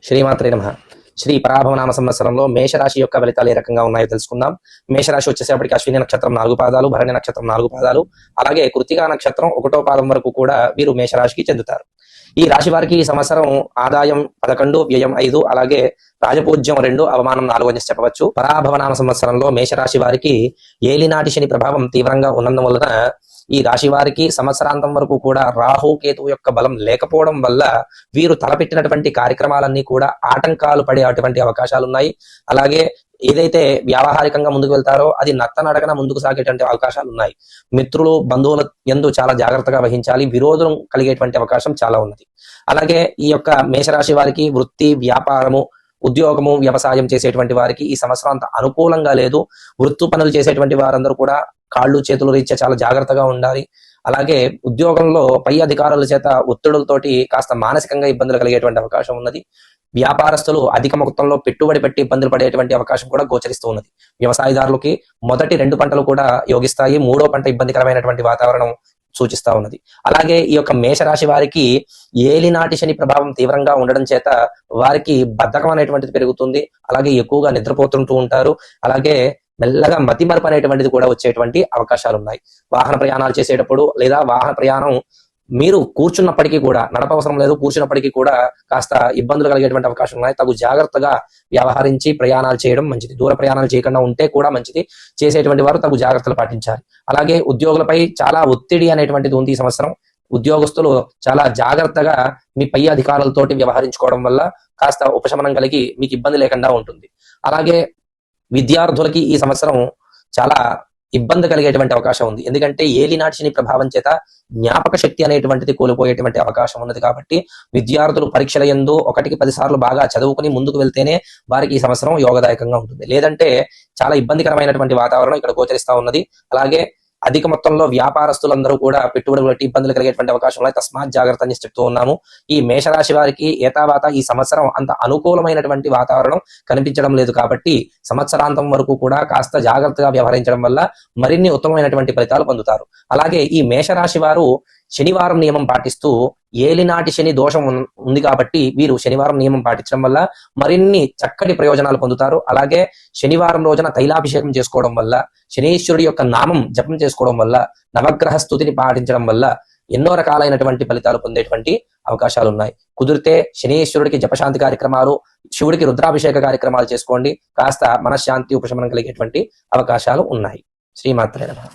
శ్రీమాత్రే నమః. శ్రీ పరాభవనామ సంవత్సరంలో మేషరాశి యొక్క ఫలితాలు ఏ రకంగా ఉన్నాయో తెలుసుకుందాం. మేషరాశి వచ్చేసేపటికి అశ్విని నక్షత్రం 4 పాదాలు, భరణి నక్షత్రం 4 పాదాలు, అలాగే కృత్తికా నక్షత్రం 1వ పాదం వరకు కూడా వీరు మేషరాశికి చెందుతారు. ఈ రాశి వారికి ఈ సంవత్సరం ఆదాయం 11, వ్యయం 5, అలాగే రాజపూజ్యం 2, అవమానం 4 అని చెప్పవచ్చు. పరాభవనామ సంవత్సరంలో మేషరాశి వారికి ఏలినాటి శని ప్రభావం తీవ్రంగా ఉన్నందువలన ఈ రాశి వారికి సంవత్సరాంతం వరకు కూడా రాహు కేతు యొక్క బలం లేకపోవడం వల్ల వీరు తలపెట్టినటువంటి కార్యక్రమాలన్నీ కూడా ఆటంకాలు పడే అటువంటి అవకాశాలు ఉన్నాయి. అలాగే ఏదైతే వ్యావహారికంగా ముందుకు వెళ్తారో అది నత్తనడకన ముందుకు సాగేటువంటి అవకాశాలు ఉన్నాయి. మిత్రులు బంధువుల యందు చాలా జాగ్రత్తగా వహించాలి. విరోధం కలిగేటువంటి అవకాశం చాలా ఉన్నది. అలాగే ఈ యొక్క మేషరాశి వారికి వృత్తి, వ్యాపారము, ఉద్యోగము, వ్యవసాయం చేసేటువంటి వారికి ఈ సంవత్సరం అంత అనుకూలంగా లేదు. వృత్తి పనులు చేసేటువంటి వారందరూ కూడా కాళ్ళు చేతులు రీత్యా చాలా జాగ్రత్తగా ఉండాలి. అలాగే ఉద్యోగంలో పై అధికారుల చేత ఒత్తిడులతోటి కాస్త మానసికంగా ఇబ్బందులు కలిగేటువంటి అవకాశం ఉన్నది. వ్యాపారస్తులు అధిక మొత్తంలో పెట్టుబడి పెట్టి ఇబ్బందులు పడేటువంటి అవకాశం కూడా గోచరిస్తూ ఉన్నది. వ్యవసాయదారులకి మొదటి 2 పంటలు కూడా యోగిస్తాయి. 3వ పంట ఇబ్బందికరమైనటువంటి వాతావరణం సూచిస్తా ఉన్నది. అలాగే ఈ యొక్క మేషరాశి వారికి ఏలినాటి శని ప్రభావం తీవ్రంగా ఉండడం చేత వారికి బద్ధకం అనేటువంటిది పెరుగుతుంది. అలాగే ఎక్కువగా నిద్రపోతుంటూ ఉంటారు. అలాగే మెల్లగా మతిమరుపు అనేటువంటిది కూడా వచ్చేటువంటి అవకాశాలు ఉన్నాయి. వాహన ప్రయాణాలు చేసేటప్పుడు లేదా వాహన ప్రయాణం మీరు కూర్చున్నప్పటికీ కూడా, నడపవసరం లేదు, కూర్చున్నప్పటికీ కూడా కాస్త ఇబ్బందులు కలిగేటువంటి అవకాశం ఉన్నాయి. తగు జాగ్రత్తగా వ్యవహరించి ప్రయాణాలు చేయడం మంచిది. దూర ప్రయాణాలు చేయకుండా ఉంటే కూడా మంచిది. చేసేటువంటి వారు తగు జాగ్రత్తలు పాటించాలి. అలాగే ఉద్యోగులపై చాలా ఒత్తిడి అనేటువంటిది ఉంది ఈ సంవత్సరం. ఉద్యోగస్తులు చాలా జాగ్రత్తగా మీ పై అధికారులతోటి వ్యవహరించుకోవడం వల్ల కాస్త ఉపశమనం కలిగి మీకు ఇబ్బంది లేకుండా ఉంటుంది. అలాగే విద్యార్థులకి ఈ సంవత్సరం చాలా ఇబ్బంది కలిగేటువంటి అవకాశం ఉంది. ఎందుకంటే ఏలినాటి శని ప్రభావం చేత జ్ఞాపక శక్తి అనేటువంటిది కోల్పోయేటువంటి అవకాశం ఉన్నది. కాబట్టి విద్యార్థులు పరీక్షల యందు 1కి 10 సార్లు బాగా చదువుకుని ముందుకు వెళ్తేనే వారికి ఈ సంవత్సరం యోగదాయకంగా ఉంటుంది. లేదంటే చాలా ఇబ్బందికరమైనటువంటి వాతావరణం ఇక్కడ గోచరిస్తా ఉన్నది. అలాగే అధిక మొత్తంలో వ్యాపారస్తులందరూ కూడా పెట్టుబడులు పెట్టి ఇబ్బందులు కలిగేటువంటి అవకాశం ఉన్నాయి. తస్మాత్ జాగ్రత్త అని చెప్తూ ఉన్నాము. ఈ మేషరాశి వారికి ఏతావాత ఈ సంవత్సరం అంత అనుకూలమైనటువంటి వాతావరణం కనిపించడం లేదు. కాబట్టి సంవత్సరాంతం వరకు కూడా కాస్త జాగ్రత్తగా వ్యవహరించడం వల్ల మరిన్ని ఉత్తమమైనటువంటి ఫలితాలు పొందుతారు. అలాగే ఈ మేషరాశి వారు శనివారం నియమం పాటిస్తూ, ఏలినాటి శని దోషం ఉంది కాబట్టి వీరు శనివారం నియమం పాటించడం వల్ల మరిన్ని చక్కటి ప్రయోజనాలు పొందుతారు. అలాగే శనివారం రోజున తైలాభిషేకం చేసుకోవడం వల్ల, శనీశ్వరుడి యొక్క నామం జపం చేసుకోవడం వల్ల, నవగ్రహ స్తుతిని పాటించడం వల్ల ఎన్నో రకాలైనటువంటి ఫలితాలు పొందేటువంటి అవకాశాలు ఉన్నాయి. కుదిరితే శనీశ్వరుడికి జపశాంతి కార్యక్రమాలు, శివుడికి రుద్రాభిషేక కార్యక్రమాలు చేసుకోండి. కాస్త మనశ్శాంతి, ఉపశమనం కలిగేటువంటి అవకాశాలు ఉన్నాయి. శ్రీమాత్రే నమః.